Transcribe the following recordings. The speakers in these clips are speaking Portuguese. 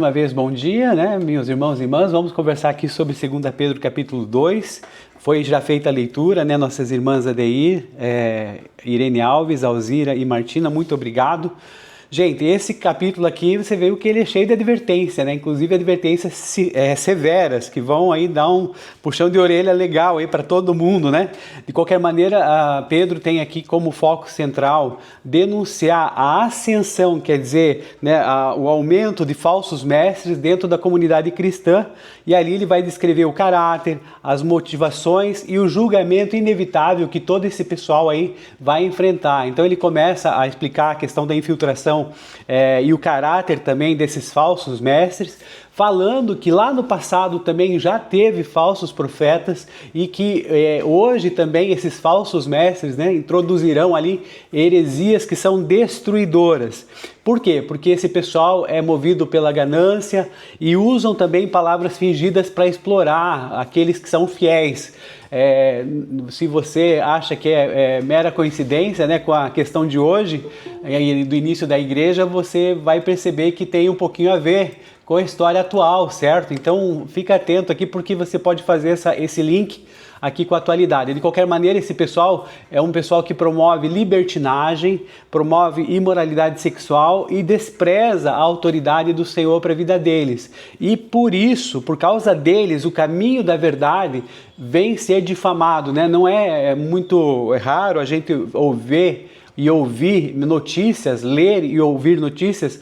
Uma vez, bom dia, né, meus irmãos e irmãs? Vamos conversar aqui sobre 2 Pedro capítulo 2. Foi já feita a leitura, né, nossas irmãs Adeir, Irene Alves, Alzira e Martina, muito obrigado. Gente, esse capítulo aqui, você vê que ele é cheio de advertência, né? Inclusive advertências severas, que vão aí dar um puxão de orelha legal aí para todo mundo, né? De qualquer maneira, Pedro tem aqui como foco central denunciar a ascensão, quer dizer, né, o aumento de falsos mestres dentro da comunidade cristã, e ali ele vai descrever o caráter, as motivações e o julgamento inevitável que todo esse pessoal aí vai enfrentar. Então ele começa a explicar a questão da infiltração e o caráter também desses falsos mestres, falando que lá no passado também já teve falsos profetas e que hoje também esses falsos mestres, né, introduzirão ali heresias que são destruidoras. Por quê? Porque esse pessoal é movido pela ganância e usam também palavras fingidas para explorar aqueles que são fiéis. Se você acha que é mera coincidência, né, com a questão de hoje, do início da igreja, você vai perceber que tem um pouquinho a ver com a história atual, certo? Então fica atento aqui porque você pode fazer esse link aqui com a atualidade. De qualquer maneira, esse pessoal é um pessoal que promove libertinagem, promove imoralidade sexual e despreza a autoridade do Senhor para a vida deles. E por isso, por causa deles, o caminho da verdade vem ser difamado, né? Não é muito raro a gente ouvir notícias, ler e ouvir notícias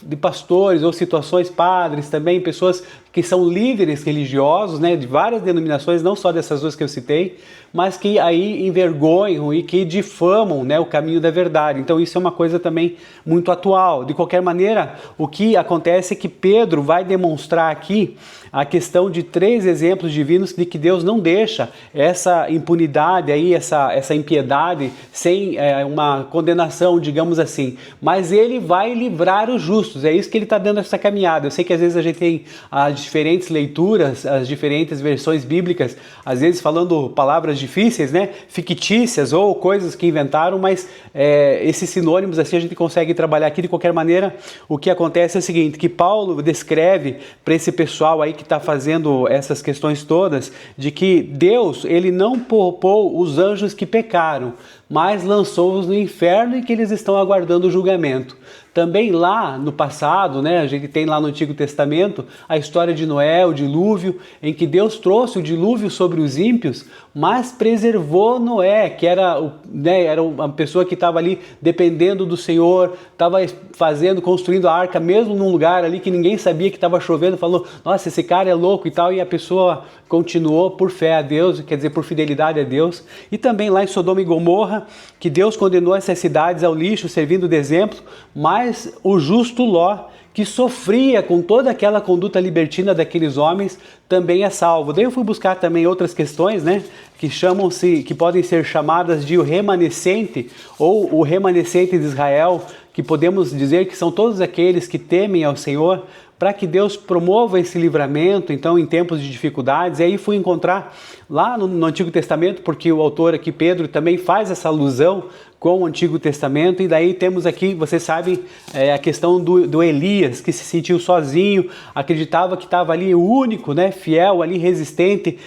de pastores ou situações, padres também, pessoas que são líderes religiosos, né, de várias denominações, não só dessas duas que eu citei, mas que aí envergonham e que difamam, né, o caminho da verdade. Então isso é uma coisa também muito atual. De qualquer maneira, o que acontece é que Pedro vai demonstrar aqui a questão de 3 exemplos divinos de que Deus não deixa essa impunidade aí, essa impiedade sem uma condenação, digamos assim, mas ele vai livrar os justos. É isso que ele está dando essa caminhada. Eu sei que às vezes a gente tem as diferentes leituras, as diferentes versões bíblicas, às vezes falando palavras difíceis, né, fictícias ou coisas que inventaram, mas esses sinônimos assim a gente consegue trabalhar aqui. De qualquer maneira, o que acontece é o seguinte, que Paulo descreve para esse pessoal aí que está fazendo essas questões todas, de que Deus, ele não poupou os anjos que pecaram, mas lançou-os no inferno e que eles estão aguardando o julgamento. Também lá no passado, né, a gente tem lá no Antigo Testamento a história de Noé, o dilúvio, em que Deus trouxe o dilúvio sobre os ímpios, mas preservou Noé, que era uma pessoa que estava ali dependendo do Senhor, estava construindo a arca mesmo num lugar ali que ninguém sabia que estava chovendo, falou, nossa, esse cara é louco e tal, e a pessoa continuou por fé a Deus, quer dizer, por fidelidade a Deus. E também lá em Sodoma e Gomorra, que Deus condenou essas cidades ao lixo, servindo de exemplo, mas o justo Ló, que sofria com toda aquela conduta libertina daqueles homens, também é salvo. Daí eu fui buscar também outras questões, né, que podem ser chamadas de o remanescente, ou o remanescente de Israel, que podemos dizer que são todos aqueles que temem ao Senhor, para que Deus promova esse livramento, então, em tempos de dificuldades. E aí fui encontrar lá no Antigo Testamento, porque o autor aqui, Pedro, também faz essa alusão com o Antigo Testamento, e daí temos aqui, vocês sabem, a questão do Elias, que se sentiu sozinho, acreditava que estava ali o único, né, fiel, ali resistente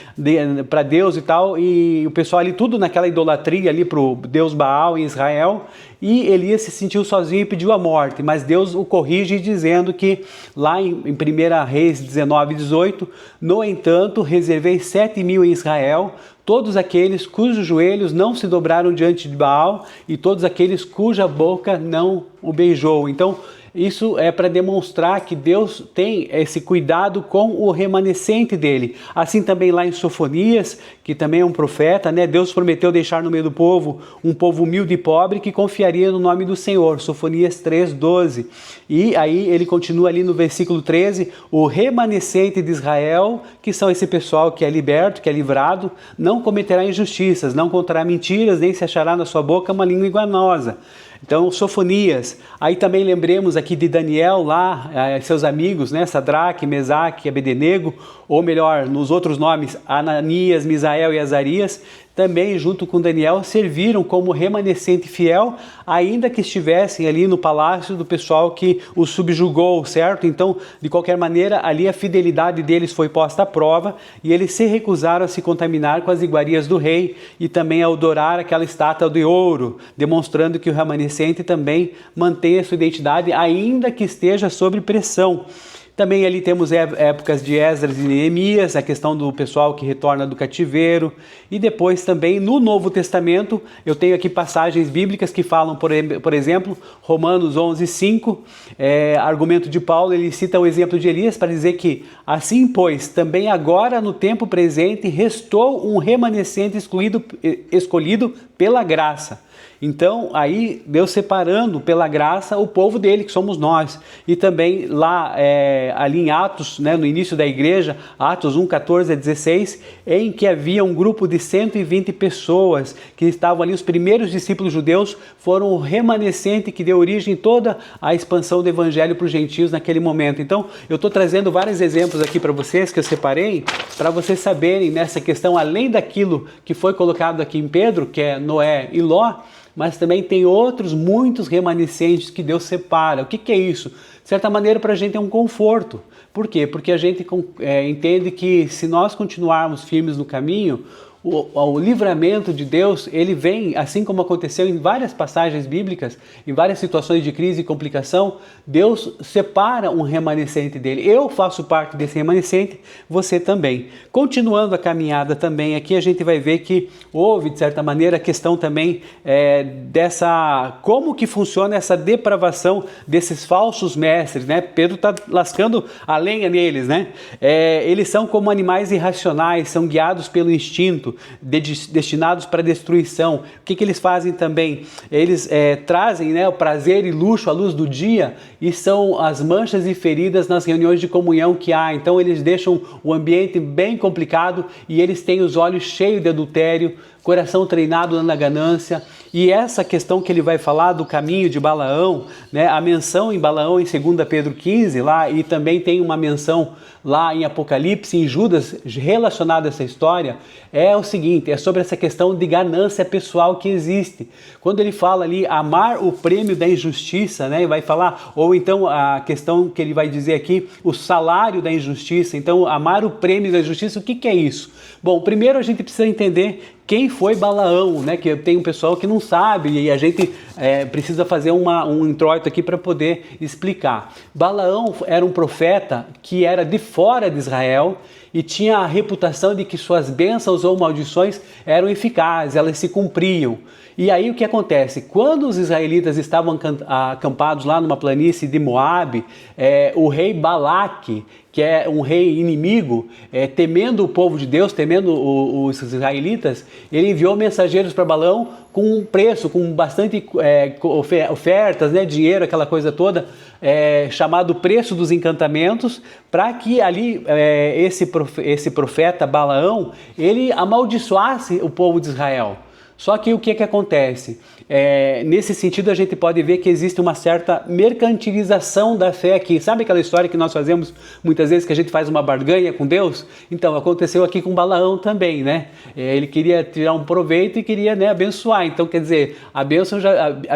para Deus e tal, e o pessoal ali tudo naquela idolatria ali para o Deus Baal em Israel, e Elias se sentiu sozinho e pediu a morte, mas Deus o corrige dizendo que lá em 1 Reis 19:18, no entanto, reservei 7.000 em Israel, todos aqueles cujos joelhos não se dobraram diante de Baal e todos aqueles cuja boca não o beijou. Então, isso é para demonstrar que Deus tem esse cuidado com o remanescente dele. Assim também lá em Sofonias, que também é um profeta, né? Deus prometeu deixar no meio do povo um povo humilde e pobre que confiaria no nome do Senhor. Sofonias 3:12. E aí ele continua ali no versículo 13, o remanescente de Israel, que são esse pessoal que é liberto, que é livrado, não cometerá injustiças, não contará mentiras, nem se achará na sua boca uma língua enganosa. Então, Sofonias. Aí também lembremos aqui de Daniel lá, seus amigos, né, Sadraque, Mesaque e Abednego, ou melhor, nos outros nomes, Ananias, Misael e Azarias, também junto com Daniel serviram como remanescente fiel, ainda que estivessem ali no palácio do pessoal que os subjugou, certo? Então, de qualquer maneira, ali a fidelidade deles foi posta à prova e eles se recusaram a se contaminar com as iguarias do rei e também a adorar aquela estátua de ouro, demonstrando que o remanescente também mantém a sua identidade, ainda que esteja sob pressão. Também ali temos épocas de Esdras e Neemias, a questão do pessoal que retorna do cativeiro. E depois também no Novo Testamento, eu tenho aqui passagens bíblicas que falam, por exemplo, Romanos 11:5, argumento de Paulo, ele cita o exemplo de Elias para dizer que, assim pois, também agora no tempo presente restou um remanescente escolhido pela graça. Então, aí Deus separando pela graça o povo dele, que somos nós. E também lá, ali em Atos, né, no início da igreja, Atos 1:14-16, em que havia um grupo de 120 pessoas que estavam ali, os primeiros discípulos judeus, foram o remanescente que deu origem a toda a expansão do evangelho para os gentios naquele momento. Então, eu estou trazendo vários exemplos aqui para vocês, que eu separei, para vocês saberem nessa questão, além daquilo que foi colocado aqui em Pedro, que é Noé e Ló, mas também tem outros muitos remanescentes que Deus separa. O que é isso? De certa maneira, para a gente é um conforto. Por quê? Porque a gente entende que se nós continuarmos firmes no caminho, o livramento de Deus, ele vem, assim como aconteceu em várias passagens bíblicas, em várias situações de crise e complicação, Deus separa um remanescente dele. Eu faço parte desse remanescente, você também. Continuando a caminhada também, aqui a gente vai ver que houve, de certa maneira, a questão também como que funciona essa depravação desses falsos mestres, né? Pedro está lascando a lenha neles, né? Eles são como animais irracionais, são guiados pelo instinto, destinados para destruição. O que eles fazem também? Eles trazem, né, o prazer e luxo à luz do dia e são as manchas e feridas nas reuniões de comunhão que há. Então eles deixam o ambiente bem complicado e eles têm os olhos cheios de adultério, coração treinado na ganância. E essa questão que ele vai falar do caminho de Balaão, né, a menção em Balaão em 2 Pedro 15, lá, e também tem uma menção lá em Apocalipse, em Judas, relacionada a essa história, é o seguinte, é sobre essa questão de ganância pessoal que existe. Quando ele fala ali, amar o prêmio da injustiça, né, vai falar, ou então a questão que ele vai dizer aqui, o salário da injustiça. Então, amar o prêmio da injustiça, o que é isso? Bom, primeiro a gente precisa entender quem foi Balaão, né? Que tem um pessoal que não sabe e a gente precisa fazer um introito aqui para poder explicar. Balaão era um profeta que era de fora de Israel e tinha a reputação de que suas bênçãos ou maldições eram eficazes, elas se cumpriam. E aí o que acontece? Quando os israelitas estavam acampados lá numa planície de Moabe, o rei Balaque, que é um rei inimigo, temendo o povo de Deus, temendo os israelitas, ele enviou mensageiros para Balaão com um preço, com bastante ofertas, né, dinheiro, aquela coisa toda, chamado preço dos encantamentos, para que ali esse profeta Balaão, ele amaldiçoasse o povo de Israel. Só que o que acontece? Nesse sentido, a gente pode ver que existe uma certa mercantilização da fé aqui. Sabe aquela história que nós fazemos muitas vezes, que a gente faz uma barganha com Deus? Então, aconteceu aqui com Balaão também, né? Ele queria tirar um proveito e queria, né, abençoar. Então, quer dizer, a bênção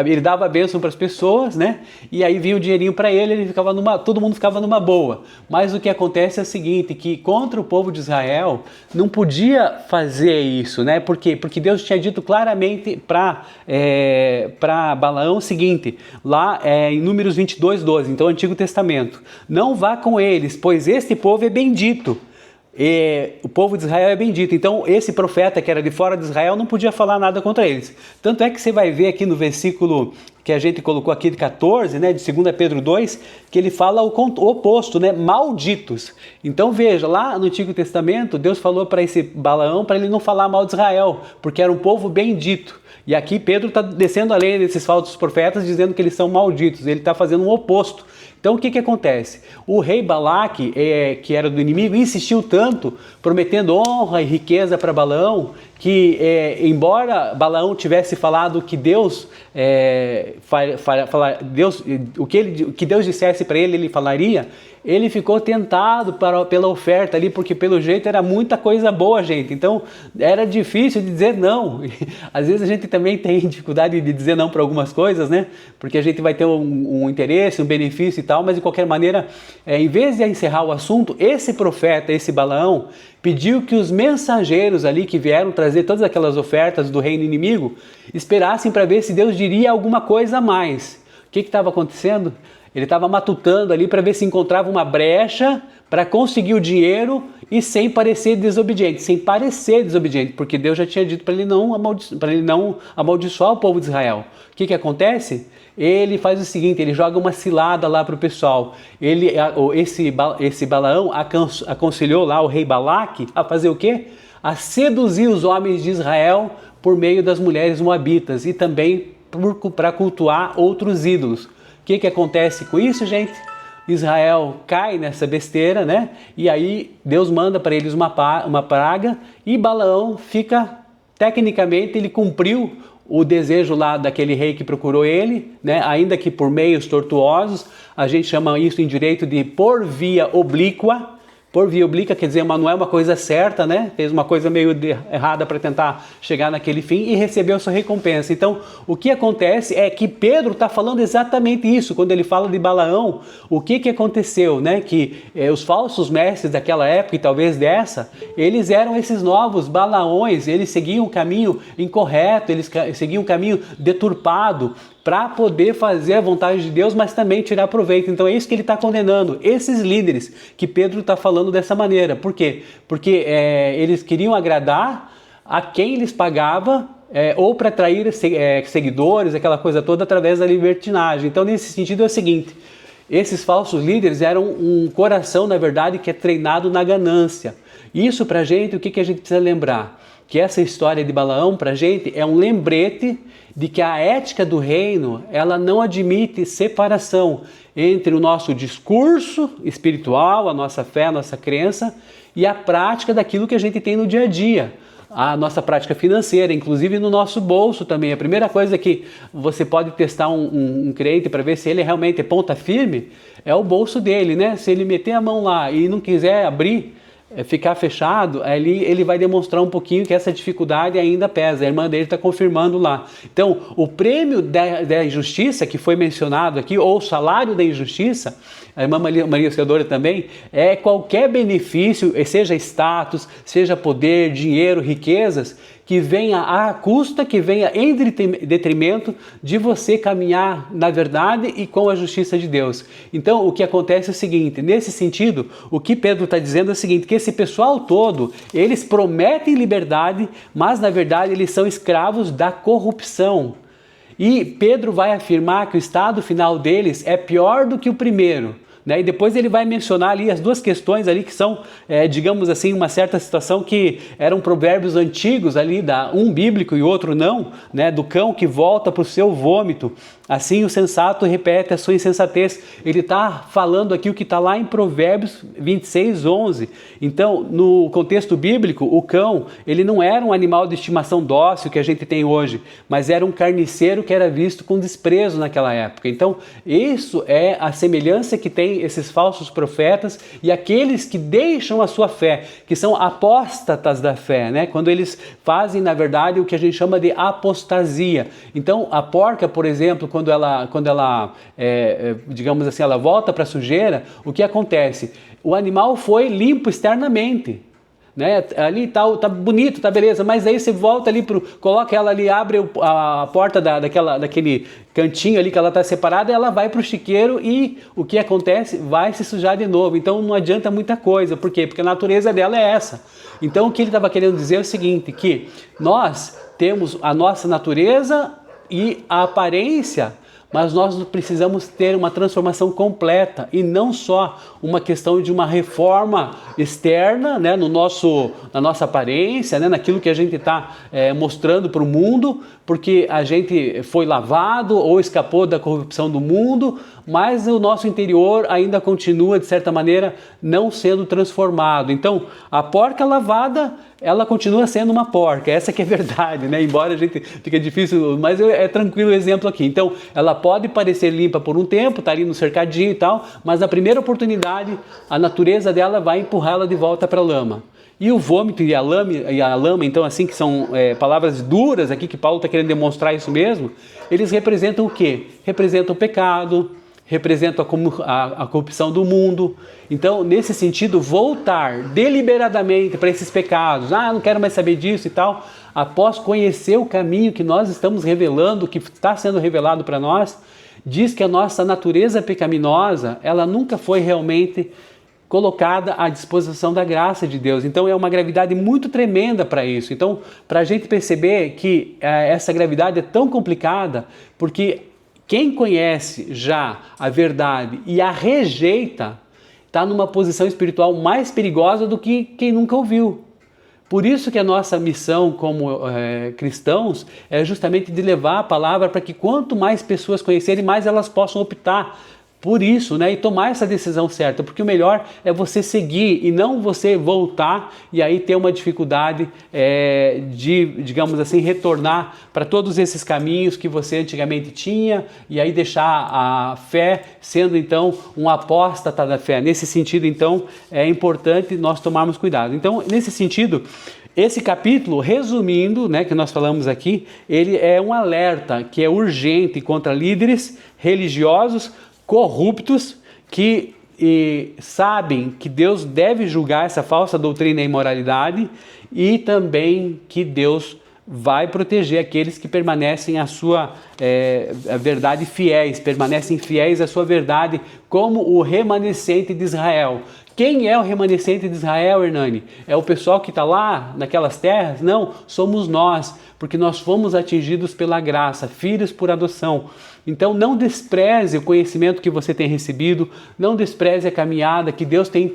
ele dava a bênção para as pessoas, né? E aí vinha o dinheirinho para ele ficava todo mundo ficava numa boa. Mas o que acontece é o seguinte, que contra o povo de Israel não podia fazer isso, né? Por quê? Porque Deus tinha dito claramente para Balaão o seguinte, lá em Números 22:12, então Antigo Testamento: não vá com eles, pois este povo é bendito. O povo de Israel é bendito. Então esse profeta que era de fora de Israel não podia falar nada contra eles. Tanto é que você vai ver aqui no versículo que a gente colocou aqui de 14, né, de 2 Pedro 2, que ele fala o oposto, né, malditos. Então veja, lá no Antigo Testamento, Deus falou para esse Balaão para ele não falar mal de Israel, porque era um povo bendito. E aqui Pedro está descendo a lenha desses falsos profetas, dizendo que eles são malditos. Ele está fazendo um oposto. Então o que acontece? O rei Balaque, que era do inimigo, insistiu tanto, prometendo honra e riqueza para Balaão, que embora Balaão tivesse falado que Deus, o que Deus dissesse para ele, ele falaria, ele ficou tentado pela oferta ali, porque pelo jeito era muita coisa boa, gente. Então era difícil de dizer não. Às vezes a gente também tem dificuldade de dizer não para algumas coisas, né? Porque a gente vai ter um interesse, um benefício e tal, mas de qualquer maneira, em vez de encerrar o assunto, esse profeta, esse Balaão, pediu que os mensageiros ali que vieram trazer todas aquelas ofertas do reino inimigo esperassem para ver se Deus diria alguma coisa a mais. O que estava acontecendo? Ele estava matutando ali para ver se encontrava uma brecha para conseguir o dinheiro e sem parecer desobediente, porque Deus já tinha dito para ele não amaldiçoar o povo de Israel. O que acontece? Ele faz o seguinte, ele joga uma cilada lá para o pessoal. Esse Balaão aconselhou lá o rei Balaque a fazer o quê? A seduzir os homens de Israel por meio das mulheres moabitas e também para cultuar outros ídolos. O que acontece com isso, gente? Israel cai nessa besteira, né? E aí Deus manda para eles uma praga e Balaão fica, tecnicamente, ele cumpriu o desejo lá daquele rei que procurou ele, né? Ainda que por meios tortuosos, a gente chama isso em direito de por via oblíqua. Por via oblíqua quer dizer, não é uma coisa certa, né? Fez uma coisa meio errada para tentar chegar naquele fim e recebeu sua recompensa. Então, o que acontece é que Pedro está falando exatamente isso. Quando ele fala de Balaão, o que aconteceu, né? Que os falsos mestres daquela época e talvez dessa, eles eram esses novos Balaões, eles seguiam um caminho incorreto, eles seguiam um caminho deturpado, para poder fazer a vontade de Deus, mas também tirar proveito. Então é isso que ele está condenando, esses líderes que Pedro está falando dessa maneira. Por quê? Porque eles queriam agradar a quem lhes pagava, ou para atrair seguidores, aquela coisa toda, através da libertinagem. Então nesse sentido é o seguinte, esses falsos líderes eram um coração, na verdade, que é treinado na ganância. Isso para a gente, o que a gente precisa lembrar? Que essa história de Balaão para a gente é um lembrete de que a ética do reino, ela não admite separação entre o nosso discurso espiritual, a nossa fé, a nossa crença e a prática daquilo que a gente tem no dia a dia. A nossa prática financeira, inclusive no nosso bolso também. A primeira coisa que você pode testar um crente para ver se ele realmente é ponta firme é o bolso dele, né? Se ele meter a mão lá e não quiser abrir, ficar fechado, ali ele vai demonstrar um pouquinho que essa dificuldade ainda pesa. A irmã dele está confirmando lá. Então, o prêmio da injustiça que foi mencionado aqui, ou o salário da injustiça, a irmã Maria Auxiliadora também, é qualquer benefício, seja status, seja poder, dinheiro, riquezas, que venha à custa, que venha em detrimento de você caminhar na verdade e com a justiça de Deus. Então, o que acontece é o seguinte, nesse sentido, o que Pedro está dizendo é o seguinte, que esse pessoal todo, eles prometem liberdade, mas na verdade eles são escravos da corrupção. E Pedro vai afirmar que o estado final deles é pior do que o primeiro. E depois ele vai mencionar ali as duas questões ali que são, digamos assim, uma certa situação que eram provérbios antigos ali, um bíblico e outro não, né? Do cão que volta para o seu vômito, assim o sensato repete a sua insensatez. Ele está falando aqui o que está lá em Provérbios 26:11. Então, no contexto bíblico, o cão, ele não era um animal de estimação dócil que a gente tem hoje, mas era um carniceiro que era visto com desprezo naquela época. Então, isso é a semelhança que tem esses falsos profetas e aqueles que deixam a sua fé, que são apóstatas da fé, né? Quando eles fazem, na verdade, o que a gente chama de apostasia. Então, a porca, por exemplo, quando ela digamos assim, ela volta para a sujeira, o que acontece? O animal foi limpo externamente, né? Ali tá bonito, tá beleza, mas aí você volta ali, coloca ela ali, abre a porta daquele cantinho ali que ela está separada, ela vai para o chiqueiro e o que acontece? Vai se sujar de novo. Então não adianta muita coisa. Por quê? Porque a natureza dela é essa. Então o que ele estava querendo dizer é o seguinte, que nós temos a nossa natureza e a aparência, mas nós precisamos ter uma transformação completa e não só uma questão de uma reforma externa, né, na nossa aparência, né, naquilo que a gente está mostrando para o mundo, porque a gente foi lavado ou escapou da corrupção do mundo, mas o nosso interior ainda continua, de certa maneira, não sendo transformado. Então, a porca lavada, ela continua sendo uma porca, essa que é a verdade, né? Embora a gente fique difícil, mas é tranquilo o exemplo aqui. Então, ela pode parecer limpa por um tempo, tá ali no cercadinho e tal, mas na primeira oportunidade, a natureza dela vai empurrar ela de volta para a lama. E o vômito e a lama, então assim, que são palavras duras aqui, que Paulo está querendo demonstrar isso mesmo, eles representam o quê? Representam o pecado, representam a corrupção do mundo. Então, nesse sentido, voltar deliberadamente para esses pecados, não quero mais saber disso e tal, após conhecer o caminho que nós estamos revelando, que está sendo revelado para nós, diz que a nossa natureza pecaminosa, ela nunca foi realmente colocada à disposição da graça de Deus. Então é uma gravidade muito tremenda para isso. Então, para a gente perceber que essa gravidade é tão complicada, porque quem conhece já a verdade e a rejeita, está numa posição espiritual mais perigosa do que quem nunca ouviu. Por isso que a nossa missão como cristãos é justamente de levar a palavra para que quanto mais pessoas conhecerem, mais elas possam optar por isso, né, e tomar essa decisão certa, porque o melhor é você seguir e não você voltar e aí ter uma dificuldade de, digamos assim, retornar para todos esses caminhos que você antigamente tinha e aí deixar a fé sendo então um apóstata da fé. Nesse sentido, então, é importante nós tomarmos cuidado. Então, nesse sentido, esse capítulo, resumindo, né, que nós falamos aqui, ele é um alerta que é urgente contra líderes religiosos corruptos que sabem que Deus deve julgar essa falsa doutrina e imoralidade e também que Deus vai proteger aqueles que permanecem à sua verdade fiéis, permanecem fiéis à sua verdade como o remanescente de Israel. Quem é o remanescente de Israel, Hernani? É o pessoal que está lá naquelas terras? Não, somos nós, porque nós fomos atingidos pela graça, filhos por adoção. Então não despreze o conhecimento que você tem recebido, não despreze a caminhada que Deus tem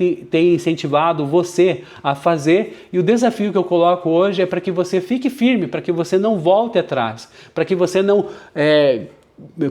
incentivado você a fazer. E o desafio que eu coloco hoje é para que você fique firme, para que você não volte atrás, para que você não...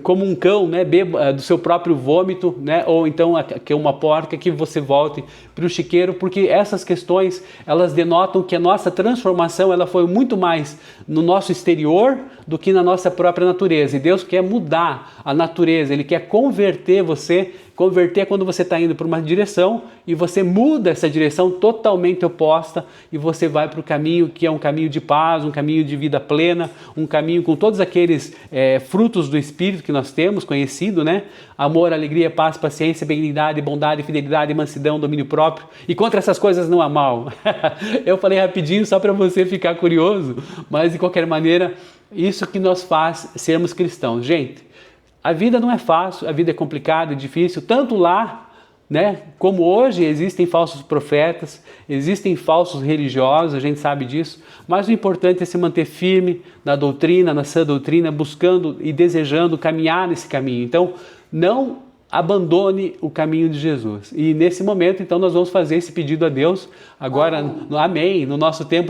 como um cão, né, beba do seu próprio vômito, né, ou então que é uma porca, que você volte para o chiqueiro, porque essas questões, elas denotam que a nossa transformação, ela foi muito mais no nosso exterior do que na nossa própria natureza, e Deus quer mudar a natureza, Ele quer converter você. Converter é quando você está indo para uma direção e você muda essa direção totalmente oposta e você vai para o caminho que é um caminho de paz, um caminho de vida plena, um caminho com todos aqueles frutos do Espírito que nós temos conhecido, né? Amor, alegria, paz, paciência, benignidade, bondade, fidelidade, mansidão, domínio próprio. E contra essas coisas não há mal. Eu falei rapidinho só para você ficar curioso, mas de qualquer maneira, isso que nos faz sermos cristãos. Gente, a vida não é fácil, a vida é complicada, é difícil, tanto lá, né, como hoje existem falsos profetas, existem falsos religiosos, a gente sabe disso, mas o importante é se manter firme na doutrina, na sã doutrina, buscando e desejando caminhar nesse caminho. Então, não abandone o caminho de Jesus. E nesse momento, então, nós vamos fazer esse pedido a Deus, agora, amém, no nosso tempo